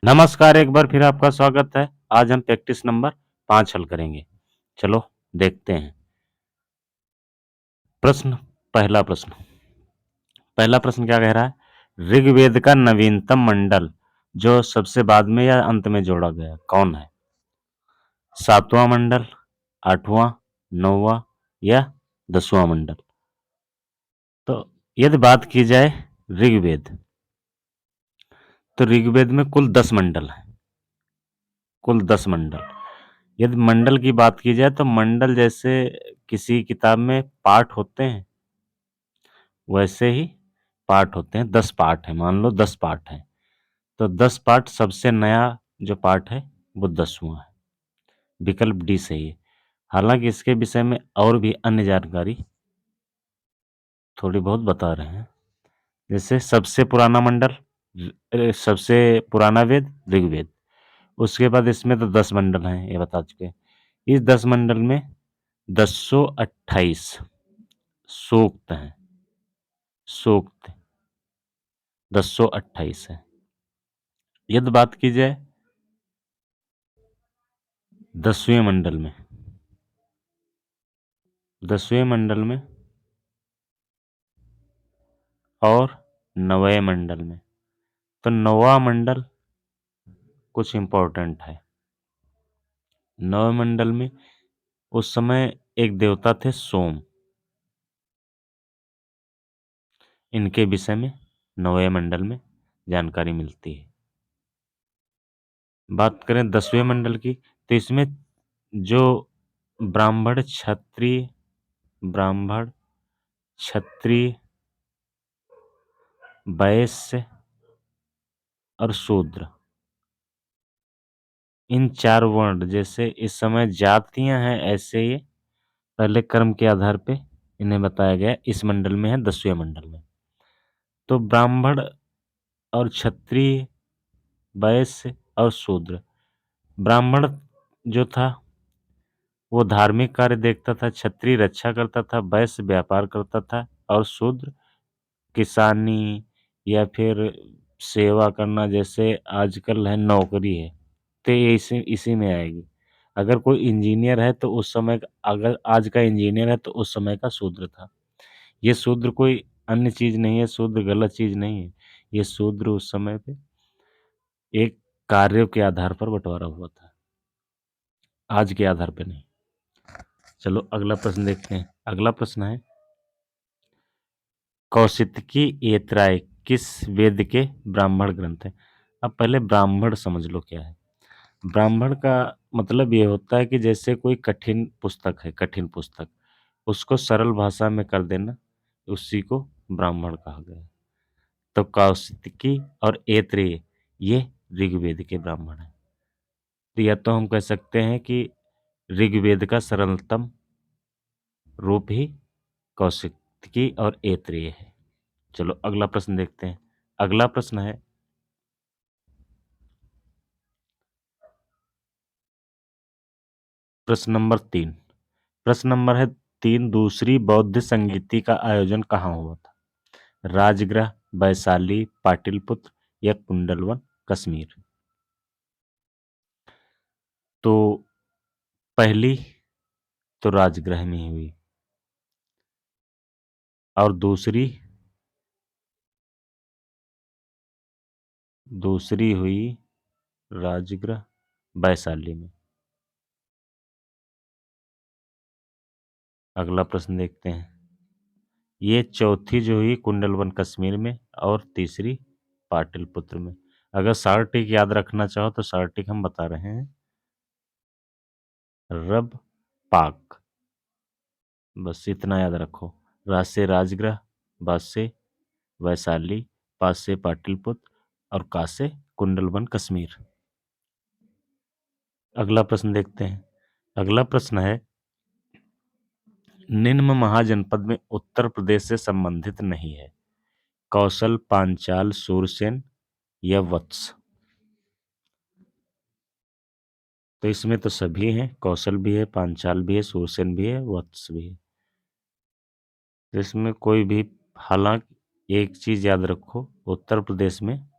नमस्कार, एक बार फिर आपका स्वागत है। आज हम प्रैक्टिस नंबर 5 हल करेंगे। चलो देखते हैं। प्रश्न पहला प्रश्न पहला प्रश्न क्या कह रहा है? ऋग्वेद का नवीनतम मंडल जो सबसे बाद में या अंत में जोड़ा गया कौन है? 7वां मंडल, 8वां, 9वां या 10वां मंडल? तो यदि बात की जाए ऋग्वेद, तो ऋग्वेद में कुल 10 मंडल हैं। कुल 10 मंडल। यदि मंडल की बात की जाए तो मंडल जैसे किसी किताब में पाठ होते हैं, वैसे ही पाठ होते हैं। 10 पाठ हैं, मान लो 10 पाठ हैं, तो 10 पाठ सबसे नया जो पाठ है वो 10वां है। विकल्प डी सही है। हालांकि इसके विषय में और भी अन्य जानकारी थोड़ी बहुत बता रहे हैं। जैसे सबसे पुराना मंडल, सबसे पुराना वेद ऋग्वेद। उसके बाद इसमें तो 10 मंडल हैं, ये बता चुके हैं। इस 10 मंडल में 1028 सूक्त हैं। सूक्त 1028 है। यदि बात की जाए 10वें मंडल में, 10वें मंडल में और 9वें मंडल में, तो 9वां मंडल कुछ इंपॉर्टेंट है। 9वें मंडल में उस समय एक देवता थे सोम। इनके विषय में 9वें मंडल में जानकारी मिलती है। बात करें 10वें मंडल की, तो इसमें जो ब्राह्मण, क्षत्रिय, वैश्य और शूद्र, इन 4 वर्ण जैसे इस समय जातियां हैं, ऐसे ये पहले कर्म के आधार पे इन्हें बताया गया। इस मंडल में है 10वें मंडल में। तो ब्राह्मण और क्षत्रिय, वैश्य और शूद्र। ब्राह्मण जो था वो धार्मिक कार्य देखता था, क्षत्रिय रक्षा करता था, वैश्य व्यापार करता था और शूद्र किसानी या फिर सेवा करना, जैसे आजकल है नौकरी है, तो ये इसी इसी में आएगी। अगर कोई इंजीनियर है तो उस समय अगर आज का इंजीनियर है तो उस समय का शूद्र था। ये शूद्र कोई अन्य चीज नहीं है, शूद्र गलत चीज नहीं है। ये शूद्र उस समय पे एक कार्यों के आधार पर बंटवारा हुआ था, आज के आधार पे नहीं। चलो अगला प्रश्न देखते हैं। अगला प्रश्न है कौशितकी एतराय किस वेद के ब्राह्मण ग्रंथ है? अब पहले ब्राह्मण समझ लो क्या है। ब्राह्मण का मतलब ये होता है कि जैसे कोई कठिन पुस्तक है, कठिन पुस्तक उसको सरल भाषा में कर देना, उसी को ब्राह्मण कहा गया है। तो कौशिकी और ऐत्रेय ये ऋग्वेद के ब्राह्मण हैं। तो या तो हम कह सकते हैं कि ऋग्वेद का सरलतम रूप ही कौशिकी और ऐत्रेय है। चलो अगला प्रश्न देखते हैं। अगला प्रश्न है प्रश्न नंबर 3। प्रश्न नंबर है 3, दूसरी बौद्ध संगीति का आयोजन कहाँ हुआ था? राजगृह, वैशाली, पाटलिपुत्र या कुंडलवन कश्मीर? तो पहली तो राजगृह में ही हुई और दूसरी हुई राजगृह वैशाली में। अगला प्रश्न देखते हैं। ये चौथी जो हुई कुंडलवन कश्मीर में और तीसरी पाटलिपुत्र में। अगर सार्वत्रिक याद रखना चाहो तो सार्वत्रिक हम बता रहे हैं, रब पाक, बस इतना याद रखो। राज से राजगृह, बाज से वैशाली, पास से पाटलिपुत्र और का से कुंडलवन कश्मीर। अगला प्रश्न देखते हैं। अगला प्रश्न है निम्न महाजनपद में उत्तर प्रदेश से संबंधित नहीं है? कौशल, पांचाल, सूरसेन या वत्स? तो इसमें तो सभी हैं, कौशल भी है, पांचाल भी है, सूरसेन भी है, वत्स भी है। तो इसमें कोई भी, हालांकि एक चीज याद रखो, उत्तर प्रदेश में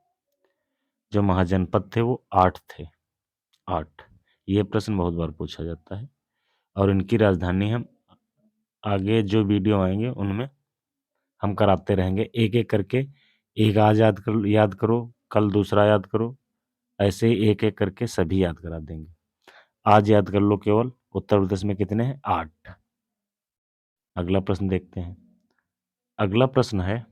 जो महाजनपद थे वो 8 थे, 8। ये प्रश्न बहुत बार पूछा जाता है और इनकी राजधानी हम आगे जो वीडियो आएँगे उनमें हम कराते रहेंगे एक-एक करके। एक आज याद करो, कल दूसरा याद करो, ऐसे ही एक-एक करके सभी याद करा देंगे। आज याद कर लो केवल उत्तर प्रदेश में कितने हैं? 8। अगला प्रश्न देखते हैं। अगला प्रश्न है,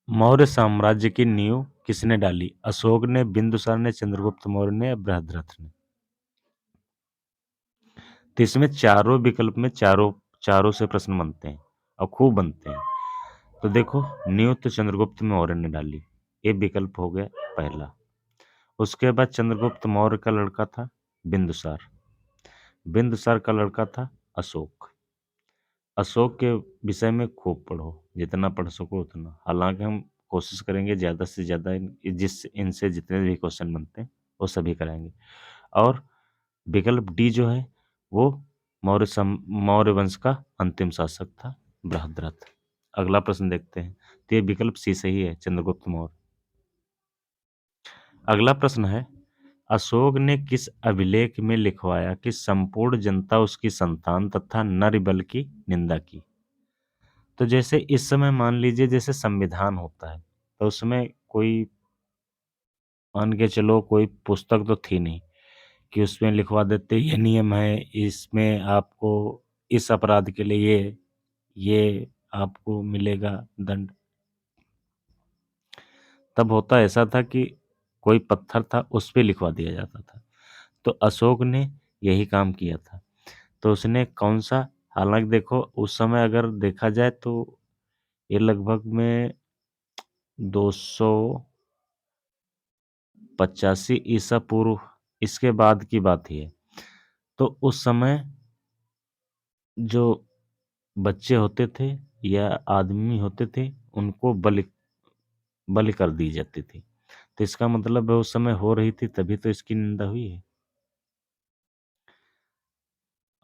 मौर्य साम्राज्य की नींव किसने डाली? अशोक ने, बिंदुसार ने, चंद्रगुप्त मौर्य ने या बृहद्रथ ने? तो इसमें चारों विकल्प में चारों चारों से प्रश्न बनते हैं और खूब बनते हैं। तो देखो, नींव तो चंद्रगुप्त मौर्य ने डाली, ये विकल्प हो गया पहला। उसके बाद चंद्रगुप्त मौर्य का लड़का था बिंदुसार, बिंदुसार का लड़का था अशोक। अशोक के विषय में खूब पढ़ो, जितना पढ़ सको उतना। हालांकि हम कोशिश करेंगे ज़्यादा से ज़्यादा इनसे जितने भी क्वेश्चन बनते हैं वो सभी कराएंगे। और विकल्प डी जो है वो मौर्य वंश का अंतिम शासक था बृहद्रथ। अगला प्रश्न देखते हैं। तो ये विकल्प सी सही है, चंद्रगुप्त मौर्य। अगला प्रश्न है, अशोक ने किस अभिलेख में लिखवाया कि संपूर्ण जनता उसकी संतान तथा नर बल की निंदा की? तो जैसे इस समय मान लीजिए जैसे संविधान होता है, तो उसमें कोई मान के चलो कोई पुस्तक तो थी नहीं कि उसमें लिखवा देते ये नियम है, इसमें आपको इस अपराध के लिए ये आपको मिलेगा दंड। तब होता ऐसा था कि कोई पत्थर था उस पे लिखवा दिया जाता था। तो अशोक ने यही काम किया था। तो उसने कौन सा, हालांकि देखो उस समय अगर देखा जाए तो ये लगभग में 285 ईसा पूर्व इसके बाद की बात ही है। तो उस समय जो बच्चे होते थे या आदमी होते थे उनको बलि बलि कर दी जाती थी। तो इसका मतलब है उस समय हो रही थी तभी तो इसकी निंदा हुई है।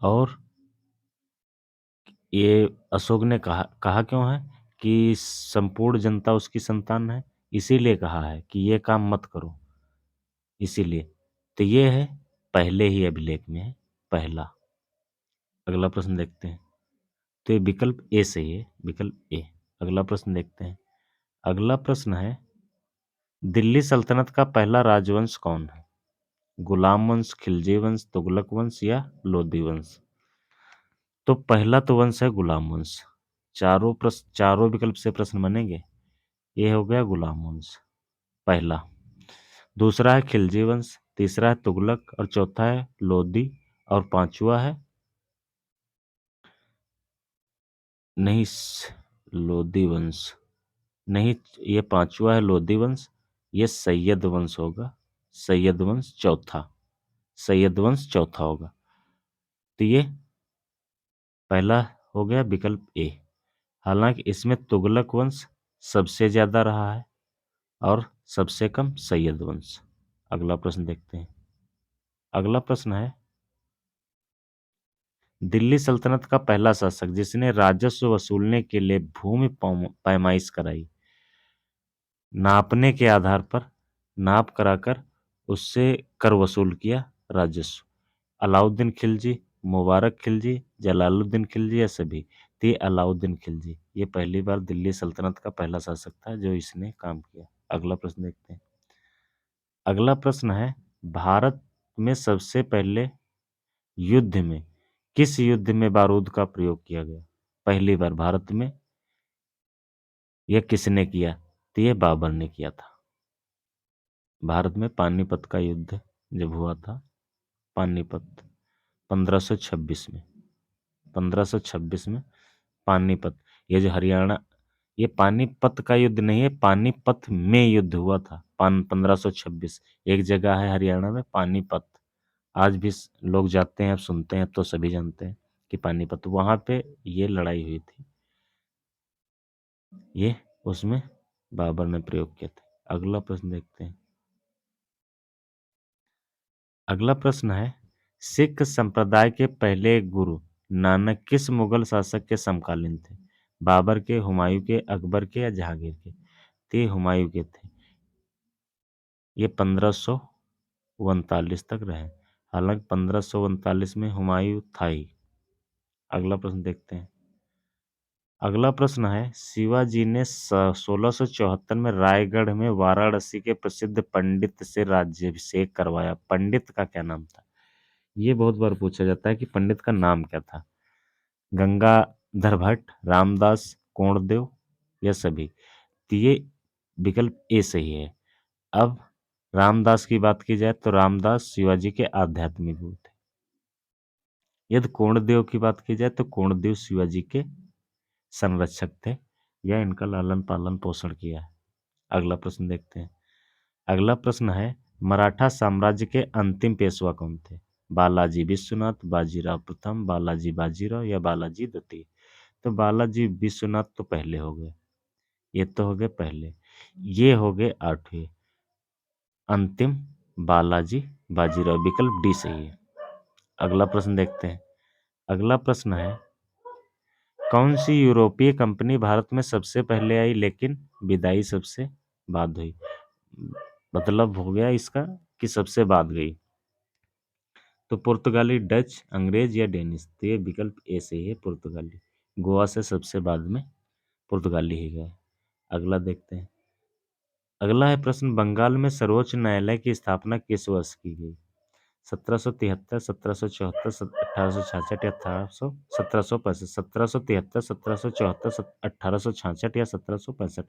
और ये अशोक ने कहा क्यों है कि संपूर्ण जनता उसकी संतान है? इसीलिए कहा है कि ये काम मत करो, इसीलिए। तो ये है पहले ही अभिलेख में है, पहला। अगला प्रश्न देखते हैं। तो ये विकल्प ए सही है, विकल्प ए। अगला प्रश्न देखते हैं। अगला प्रश्न है, दिल्ली सल्तनत का पहला राजवंश कौन है? गुलाम वंश, खिलजी वंश, तुगलक वंश या लोधी वंश? तो पहला तो वंश है गुलाम वंश। चारों विकल्प से प्रश्न बनेंगे। ये हो गया गुलाम वंश, पहला। दूसरा है खिलजी वंश, तीसरा है तुगलक और चौथा है लोधी और पांचवा है नहीं लोधी वंश नहीं, ये पांचवा है लोधी वंश। ये सैयद वंश होगा, सैयद वंश चौथा, सैयद वंश चौथा होगा। तो ये पहला हो गया विकल्प ए। हालांकि इसमें तुगलक वंश सबसे ज्यादा रहा है और सबसे कम सैयद वंश। अगला प्रश्न देखते हैं। अगला प्रश्न है, दिल्ली सल्तनत का पहला शासक जिसने राजस्व वसूलने के लिए भूमि पैमाइश कराई, नापने के आधार पर नाप कराकर उससे कर वसूल किया राजस्व। अलाउद्दीन खिलजी, मुबारक खिलजी, जलालुद्दीन खिलजी या सभी? तो ये अलाउद्दीन खिलजी, ये पहली बार दिल्ली सल्तनत का पहला शासक था जो इसने काम किया। अगला प्रश्न देखते हैं। अगला प्रश्न है, भारत में सबसे पहले युद्ध में किस युद्ध में बारूद का प्रयोग किया गया? पहली बार भारत में यह किसने किया? तो ये बाबर ने किया था। भारत में पानीपत का युद्ध जब हुआ था, पानीपत 1526 में, 1526 में पानीपत, ये जो हरियाणा, ये पानीपत का युद्ध नहीं है, पानीपत में युद्ध हुआ था 1526। एक जगह है हरियाणा में पानीपत, आज भी लोग जाते हैं, सुनते हैं, तो सभी जानते हैं कि पानीपत, वहां पे ये लड़ाई हुई थी। ये उसमें बाबर ने प्रयोग किया था। अगला प्रश्न देखते हैं। अगला प्रश्न है, सिख संप्रदाय के पहले गुरु नानक किस मुगल शासक के समकालीन थे? बाबर के, हुमायूं के, अकबर के या जहांगीर के? ते हुमायूं के थे। ये 1539 तक रहे। हालांकि 1539 में हुमायूं था ही। अगला प्रश्न देखते हैं। अगला प्रश्न है, शिवाजी ने 1674 में रायगढ़ में वाराणसी के प्रसिद्ध पंडित से राज्याभिषेक करवाया। पंडित का क्या नाम था? ये बहुत बार पूछा जाता है कि पंडित का नाम क्या था। गंगाधर भट्ट, रामदास, कोंडदेव या सभी। तो ये विकल्प ए सही है। अब रामदास की बात की जाए तो रामदास शिवाजी के आध्यात्मिक गुरु थे। यदि कोंडदेव की बात की जाए तो कोंडदेव शिवाजी के संरक्षक थे या इनका लालन पालन पोषण किया है। अगला प्रश्न देखते हैं। अगला प्रश्न है, मराठा साम्राज्य के अंतिम पेशवा कौन थे? बालाजी विश्वनाथ, बाजीराव प्रथम, बालाजी बाजीराव या बालाजी द्वितीय। तो बालाजी विश्वनाथ तो पहले हो गए, ये तो हो गए पहले, ये हो गए आठवें। अंतिम बालाजी बाजीराव, विकल्प डी सही है। अगला प्रश्न देखते हैं। अगला प्रश्न है, कौन सी यूरोपीय कंपनी भारत में सबसे पहले आई लेकिन विदाई सबसे बाद हुई? मतलब हो गया इसका कि सबसे बाद गई। तो पुर्तगाली, डच, अंग्रेज या डेनिश। तो ये विकल्प ए सही है, पुर्तगाली। गोवा से सबसे बाद में पुर्तगाली ही गए। अगला देखते हैं। अगला है प्रश्न, बंगाल में सर्वोच्च न्यायालय की स्थापना किस वर्ष की गई? 1773, 1774, 1866 या 1765। 1773, 1774, 1866 या 1765।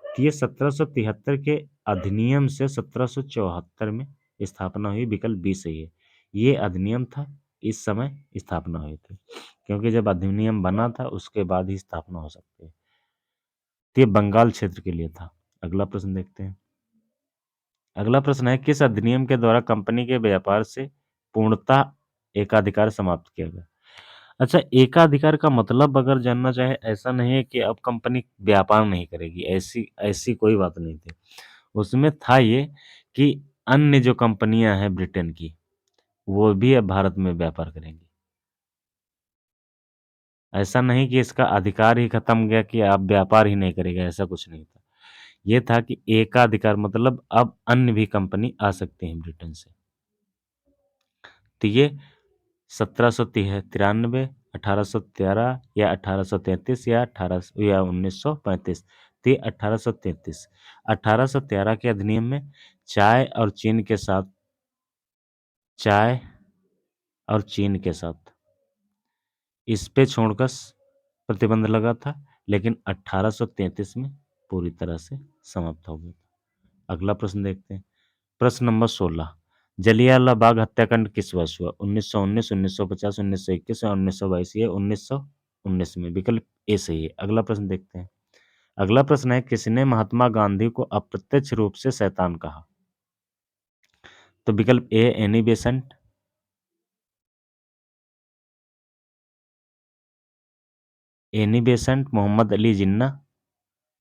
तो ये 1773 के अधिनियम से 1774 में स्थापना हुई, विकल्प बी सही है। ये अधिनियम था, इस समय स्थापना हुई थी, क्योंकि जब अधिनियम बना था उसके बाद ही स्थापना हो सकती है। तो ये बंगाल क्षेत्र के लिए था। अगला प्रश्न देखते हैं। अगला प्रश्न है, किस अधिनियम के द्वारा कंपनी के व्यापार से पूर्णतः एकाधिकार समाप्त किया गया? अच्छा, एकाधिकार का मतलब अगर जानना चाहे, ऐसा नहीं है कि अब कंपनी व्यापार नहीं करेगी, ऐसी ऐसी कोई बात नहीं थी। उसमें था ये कि अन्य जो कंपनियां हैं ब्रिटेन की, वो भी अब भारत में व्यापार करेंगी। ऐसा नहीं कि इसका अधिकार ही खत्म हो गया कि आप व्यापार ही नहीं करेगा, ऐसा कुछ नहीं था। ये था कि एकाधिकार मतलब अब अन्य भी कंपनी आ सकती हैं ब्रिटेन से। तो ये 1793, 1813 या 1833 या 18 या 1935। तो ये 1833। 1813 के अधिनियम में चाय और चीन के साथ चाय और चीन के साथ इस पे छोड़कर प्रतिबंध लगा था, लेकिन 1833 में पूरी तरह से समाप्त हो गया था। अगला प्रश्न देखते हैं। प्रश्न नंबर 16, जलियांवाला बाग हत्याकांड किस वर्ष हुआ? 1919, 1950, 1921 और 1922। ये 1919 में, विकल्प ए सही है। अगला प्रश्न देखते हैं। अगला प्रश्न है, किसने महात्मा गांधी को अप्रत्यक्ष रूप से शैतान कहा? तो विकल्प ए एनी बेसेंट, मोहम्मद अली जिन्ना,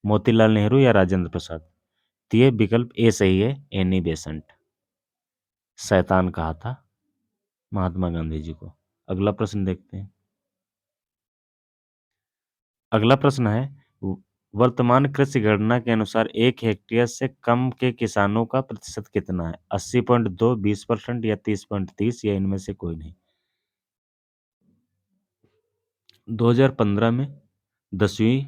मोतीलाल नेहरू या राजेंद्र प्रसाद। तो ये विकल्प ए सही है, एनी बेसेंट शैतान कहा था महात्मा गांधी जी को। अगला प्रश्न देखते हैं। अगला प्रश्न है, वर्तमान कृषि गणना के अनुसार 1 हेक्टेयर से कम के किसानों का प्रतिशत कितना है? 80.2, 20% या 30.30 या इनमें से कोई नहीं। 2015 में 10वीं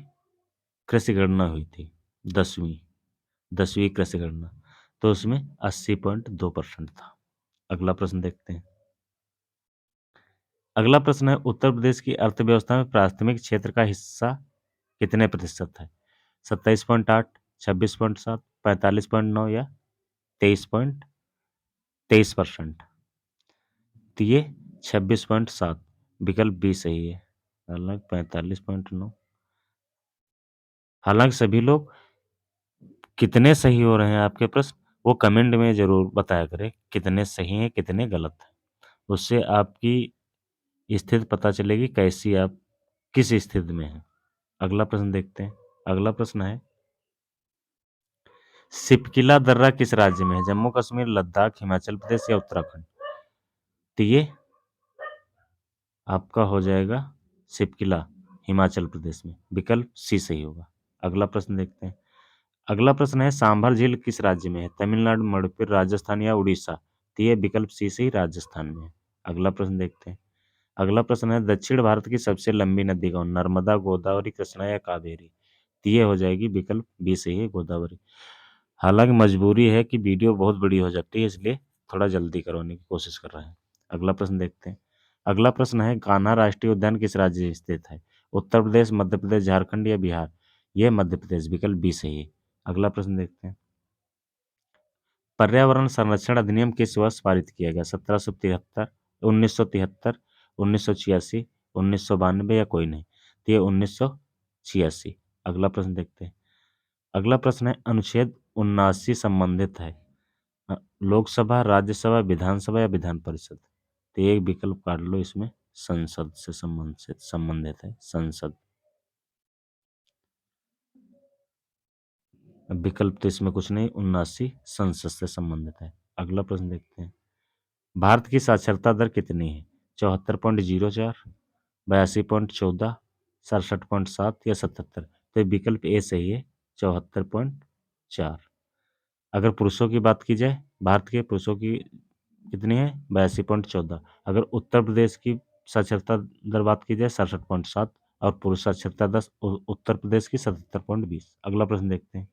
कृषि गणना हुई थी। 10वीं 10वीं कृषि गणना, तो उसमें 80.2% था। अगला प्रश्न देखते हैं। अगला प्रश्न है, उत्तर प्रदेश की अर्थव्यवस्था में प्राथमिक क्षेत्र का हिस्सा कितने प्रतिशत है? 27.8, 26.7, 45.9 या 23.23%। तो ये 26.7, विकल्प बी सही है। हालांकि 45.9, हालांकि सभी लोग कितने सही हो रहे हैं आपके प्रश्न, वो कमेंट में जरूर बताया करें कितने सही हैं कितने गलत हैं। उससे आपकी स्थिति पता चलेगी, कैसी आप किस स्थिति में हैं। अगला प्रश्न देखते हैं। अगला प्रश्न है, सिपकिला दर्रा किस राज्य में है? जम्मू कश्मीर, लद्दाख, हिमाचल प्रदेश या उत्तराखंड। तो ये आपका हो जाएगा सिपकिला, हिमाचल प्रदेश में, विकल्प सी सही होगा। अगला प्रश्न देखते हैं। अगला प्रश्न है सांभर झील किस राज्य में है? तमिलनाडु, मणिपुर, राजस्थान या उड़ीसा? तो ये विकल्प सी से ही राजस्थान में है। अगला प्रश्न देखते हैं। अगला प्रश्न है दक्षिण भारत की सबसे लंबी नदी कौन? नर्मदा, गोदावरी, कृष्णा या कावेरी? तो ये हो जाएगी विकल्प बी से ही गोदावरी। हालांकि मजबूरी है कि वीडियो बहुत बड़ी हो जाती है, इसलिए थोड़ा जल्दी करवाने की कोशिश कर रहे हैं। अगला प्रश्न देखते हैं। अगला प्रश्न है कान्हा राष्ट्रीय उद्यान किस राज्य में स्थित है? उत्तर प्रदेश, मध्य प्रदेश, झारखंड या बिहार? यह मध्य प्रदेश, विकल्प बी सही है। अगला प्रश्न देखते हैं। पर्यावरण संरक्षण अधिनियम किस वर्ष पारित किया गया? 1773, 1973, 1986, 1992 या कोई नहीं? तो ये 1986। अगला प्रश्न देखते हैं। अगला प्रश्न है अनुच्छेद 79 संबंधित है लोकसभा, राज्यसभा, विधानसभा या विधान परिषद? तो एक विकल्प काट लो, इसमें संसद से संबंधित है, संसद। विकल्प तो इसमें कुछ नहीं, 79 संसद से संबंधित है। अगला प्रश्न देखते हैं। भारत की साक्षरता दर कितनी है? 74.04, 82.14, 67.7 या 77? तो ये विकल्प ए सही है, 74.4। अगर पुरुषों की बात की जाए, भारत के पुरुषों की कितनी है? 82.14। अगर उत्तर प्रदेश की साक्षरता दर बात की जाए, 67.7, और पुरुष साक्षरता दर उत्तर प्रदेश की 77.20। अगला प्रश्न देखते हैं।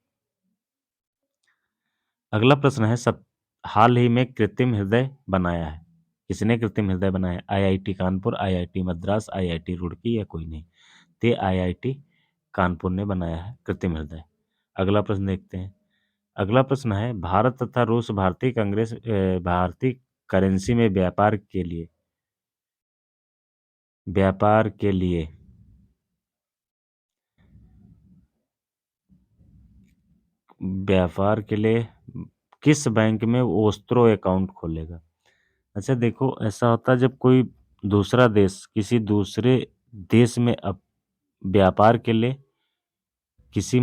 अगला प्रश्न है सब हाल ही में कृत्रिम हृदय बनाया है, किसने कृत्रिम हृदय बनाया है? IIT Kanpur, IIT Madras, IIT Roorkee या कोई नहीं? ते आईआईटी कानपुर ने बनाया है कृत्रिम हृदय। अगला प्रश्न देखते हैं। अगला प्रश्न है भारत तथा रूस भारतीय करेंसी में व्यापार के लिए व्यापार के लिए किस बैंक में ओस्त्रो अकाउंट खोलेगा? अच्छा देखो, ऐसा होता है जब कोई दूसरा देश किसी दूसरे देश में व्यापार के लिए किसी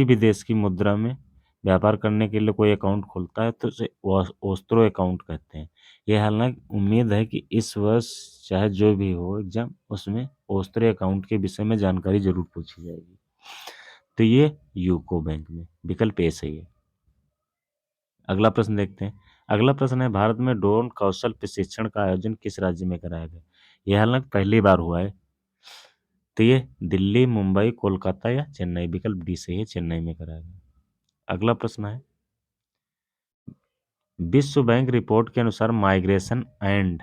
भी देश की मुद्रा में व्यापार करने के लिए कोई अकाउंट खोलता है तो उसे ओस्त्रो अकाउंट कहते हैं। ये हालांकि उम्मीद है कि इस वर्ष चाहे जो भी हो एग्जाम, उसमें ओस्त्रो अकाउंट के विषय में जानकारी जरूर पूछी जाएगी। तो ये यूको बैंक में, विकल्प ए सही है। अगला प्रश्न देखते हैं। अगला प्रश्न है भारत में ड्रोन कौशल प्रशिक्षण का आयोजन किस राज्य में कराया गया? यह हालांकि पहली बार हुआ है। तो ये दिल्ली, मुंबई, कोलकाता या चेन्नई? विकल्प डी सही है, चेन्नई में कराया गया। अगला प्रश्न है विश्व बैंक रिपोर्ट के अनुसार माइग्रेशन एंड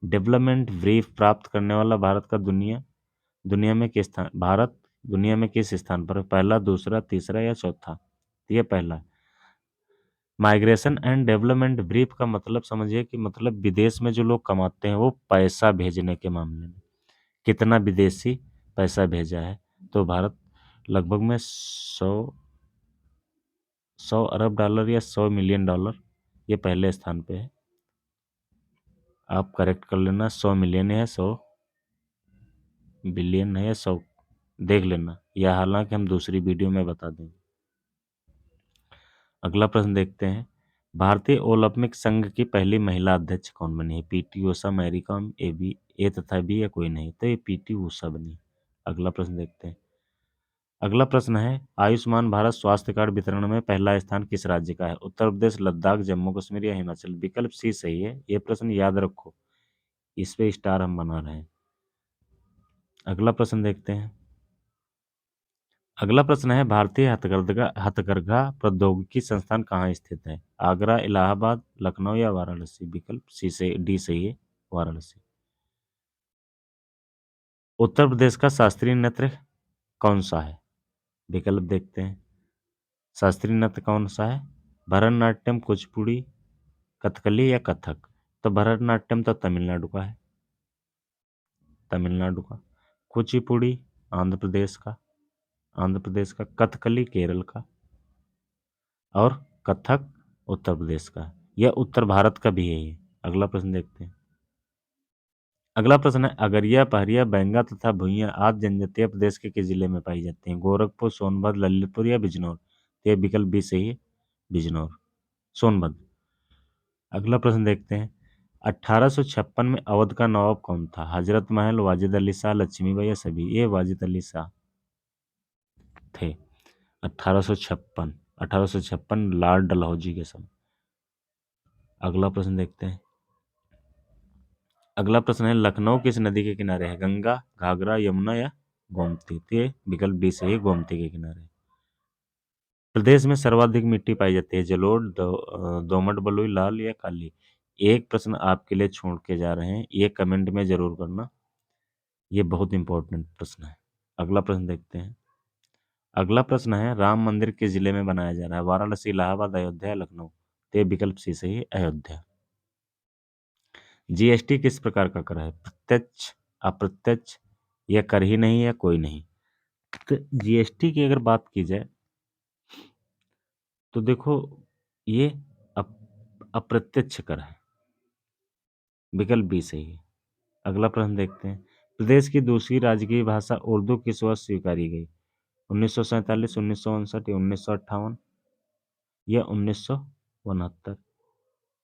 डेवलपमेंट ब्रीफ प्राप्त करने वाला भारत दुनिया में किस स्थान पर है? पहला, दूसरा, तीसरा या चौथा? तो ये पहला। माइग्रेशन एंड डेवलपमेंट ब्रीफ का मतलब समझिए कि मतलब विदेश में जो लोग कमाते हैं वो पैसा भेजने के मामले में कितना विदेशी पैसा भेजा है, तो भारत लगभग में 100 अरब डॉलर या 100 मिलियन डॉलर, ये पहले स्थान पे है। आप करेक्ट कर लेना, 100 मिलियन है, 100 बिलियन है या 100, देख लेना, या हालांकि हम दूसरी वीडियो में बता देंगे। अगला प्रश्न देखते हैं। भारतीय ओलंपिक संघ की पहली महिला अध्यक्ष कौन बनी है? पीटी उषा, मैरी कॉम, ए तथा बी या कोई नहीं? तो ये पीटी उषा बनी। अगला प्रश्न देखते हैं। अगला प्रश्न है आयुष्मान भारत स्वास्थ्य कार्ड वितरण में पहला स्थान किस राज्य का है? उत्तर प्रदेश, लद्दाख, जम्मू कश्मीर या हिमाचल? विकल्प सी सही है। ये प्रश्न याद रखो, इस पे स्टार हम बना रहे हैं। अगला प्रश्न देखते हैं। अगला प्रश्न है भारतीय हथकरघा प्रौद्योगिकी संस्थान कहाँ स्थित है? आगरा, इलाहाबाद, लखनऊ या वाराणसी? विकल्प सी से डी सही है, वाराणसी। उत्तर प्रदेश का शास्त्रीय नृत्य कौन सा है? विकल्प देखते हैं। शास्त्रीय नृत्य कौन सा है? भरतनाट्यम, कुचिपुड़ी, कथकली या कथक? तो भरतनाट्यम तो तमिलनाडु का। कुचिपुड़ी आंध्र प्रदेश का कथकली केरल का, और कथक उत्तर प्रदेश का। यह उत्तर भारत का भी है ये। अगला प्रश्न देखते हैं। अगला प्रश्न है अगरिया, पहरिया, बैंगा तथा भुइयां आदि जनजातीय प्रदेश के किस जिले में पाई जाती हैं? गोरखपुर, सोनभद्र, ललितपुर या बिजनौर? तो ये विकल्प भी सही है, बिजनौर, सोनभद्र। अगला प्रश्न देखते हैं। 1856 में अवध का नवाब कौन था? हजरत महल, वाजिद अली शाह, लक्ष्मीबाई या सभी? ये वाजिद अली शाह। थे? 1856 लॉर्ड डलहौजी के समय। अगला प्रश्न देखते हैं। अगला प्रश्न है, लखनऊ किस नदी के किनारे है? गंगा, घाघरा, यमुना या गोमती? तो ये विकल्प डी सही है, गोमती के किनारे। प्रदेश में सर्वाधिक मिट्टी पाई जाती है? जलोढ़, दोमट, बलुई, लाल या काली? एक प्रश्न आपके लिए छोड़ के जा रहे हैं, ये कमेंट में जरूर करना, ये बहुत इंपॉर्टेंट प्रश्न है। अगला प्रश्न देखते हैं। अगला प्रश्न है, राम मंदिर किस जिले में बनाया जा रहा है? वाराणसी, इलाहाबाद, अयोध्या, लखनऊ? तो ये विकल्प सी सही है, अयोध्या। जीएसटी किस प्रकार का कर है? प्रत्यक्ष, अप्रत्यक्ष या कर ही नहीं या कोई नहीं? तो जीएसटी की अगर बात की जाए तो देखो, ये अप्रत्यक्ष कर है, विकल्प बी सही है। अगला प्रश्न देखते हैं। प्रदेश की दूसरी राजकीय भाषा उर्दू किस वर्ष स्वीकारी गई? 1947, 1959 या 1958 या 1969?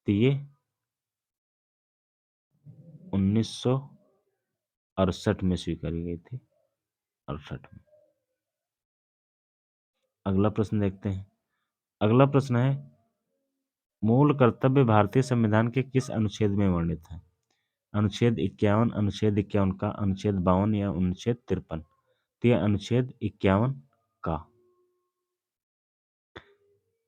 तो ये 1968 में स्वीकारी गई थी, 68 में। अगला प्रश्न देखते हैं। अगला प्रश्न है, मूल कर्तव्य भारतीय संविधान के किस अनुच्छेद में वर्णित है? अनुच्छेद 51, अनुच्छेद 51 का, अनुच्छेद 52 या अनुच्छेद 53? तो यह अनुच्छेद 51 का।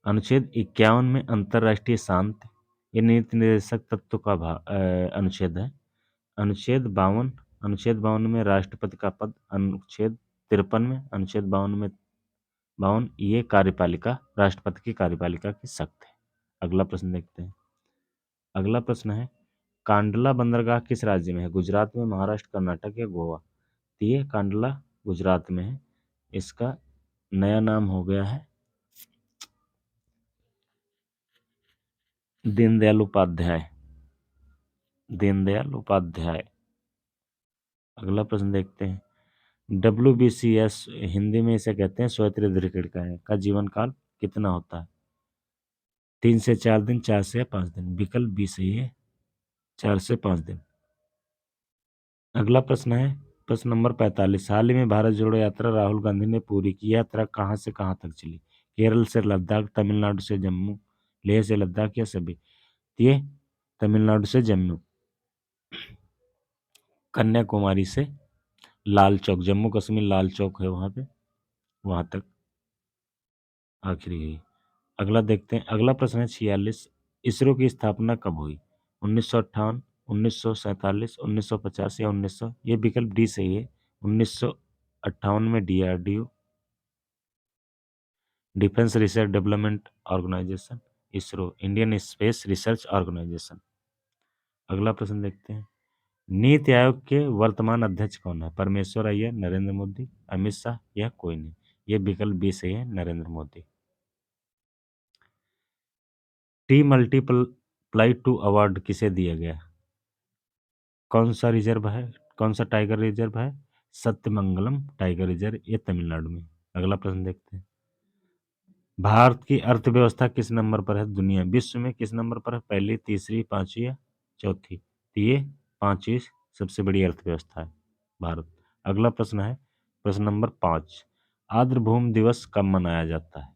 अनुच्छेद 51 में अंतर्राष्ट्रीय शांति ये नीति निर्देशक तत्व का अनुच्छेद है। अनुच्छेद 52 में राष्ट्रपति का पद। अनुच्छेद 53 में, अनुच्छेद 52 ये कार्यपालिका, राष्ट्रपति की कार्यपालिका की शक्ति है। अगला प्रश्न देखते हैं। अगला प्रश्न है, कांडला बंदरगाह किस राज्य में है? गुजरात में, महाराष्ट्र, कर्नाटक या गोवा? तो ये कांडला गुजरात में है। इसका नया नाम हो गया है दीनदयाल उपाध्याय। दीनदयाल उपाध्याय। अगला प्रश्न देखते हैं। WBCS हिंदी में इसे कहते हैं स्वायत्त क्रिकेट का जीवन काल कितना होता है? 3 से 4 दिन, 4 से 5 दिन? विकल्प बी सही है, 4 से 5 दिन। अगला प्रश्न है, प्रश्न नंबर 45। हाल ही में भारत जोड़ो यात्रा राहुल गांधी ने पूरी की। यात्रा कहाँ से कहाँ तक चली? केरल से लद्दाख, तमिलनाडु से जम्मू, लेह से लद्दाख या सभी? ये तमिलनाडु से जम्मू, कन्याकुमारी से लाल चौक, जम्मू कश्मीर लाल चौक है वहाँ पे, वहाँ तक आखिरी गई। अगला देखते हैं। अगला प्रश्न है 46। इसरो की स्थापना कब हुई? 1958, 1947, 1950 या 1900? ये विकल्प डी सही है, 1958 में DRDO, defence research development organisation, ISRO, Indian space research organisation. अगला प्रश्न देखते हैं। नीति आयोग के वर्तमान अध्यक्ष कौन है? परमेश्वर अय्यर, नरेंद्र मोदी, अमित शाह या कोई नहीं? ये विकल्प बी सही है, Narendra Modi. T multiply two award किसे दिया गया? कौन सा रिजर्व है, कौन सा टाइगर रिजर्व है? सत्यमंगलम टाइगर रिजर्व, ये तमिलनाडु में। अगला प्रश्न देखते हैं। भारत की अर्थव्यवस्था किस नंबर पर है दुनिया, विश्व में किस नंबर पर है? पहली, तीसरी, पांचवी या चौथी? तो ये पांचवी सबसे बड़ी अर्थव्यवस्था है भारत। अगला प्रश्न है, प्रश्न नंबर 5। आर्द्रभूमि दिवस कब मनाया जाता है?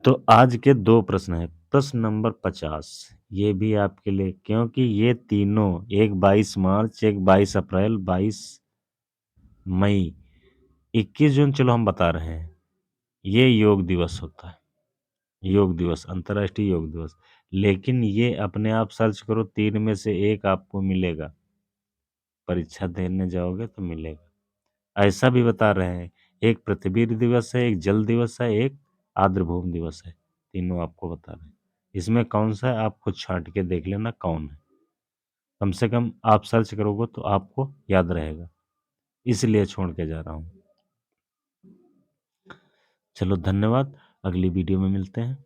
तो आज के 2 प्रश्न है। प्रश्न नंबर 50 ये भी आपके लिए, क्योंकि ये तीनों, एक 22 मार्च, एक 22 अप्रैल, 22 मई, 21 जून, चलो हम बता रहे हैं, ये योग दिवस होता है। योग दिवस, अंतर्राष्ट्रीय योग दिवस। लेकिन ये अपने आप सर्च करो, 3 में से एक आपको मिलेगा, परीक्षा देने जाओगे तो मिलेगा। ऐसा भी बता रहे हैं, एक पृथ्वी दिवस है, एक जल दिवस है, एक आर्द्रभूमि दिवस है, तीनों आपको बता रहे हैं। इसमें कौन सा है आप खुद छांट के देख लेना कौन है, कम से कम आप सर्च करोगे तो आपको याद रहेगा, इसलिए छोड़ के जा रहा हूँ। चलो धन्यवाद, अगली वीडियो में मिलते हैं।